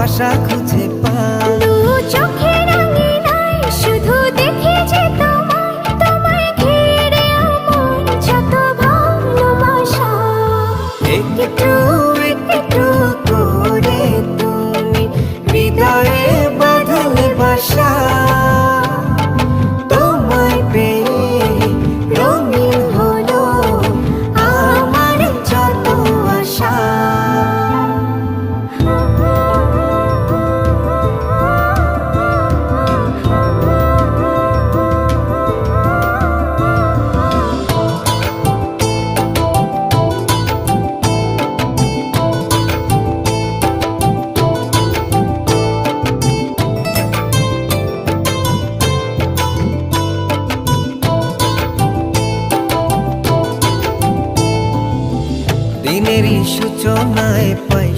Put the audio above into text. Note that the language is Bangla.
ভাষা খুঁজে পাই। দু চোখের আঙিনায় শুধু দেখি যে তোমায়, তোমায় ঘিরে আমার যত ভালোবাসা। একটু একটু করে তুমি হৃদয়ে বাঁধলে বাসা। তোমায় পেয়ে রঙিন হলো আমার যত আশা। দিনেরই সূচনায় পাই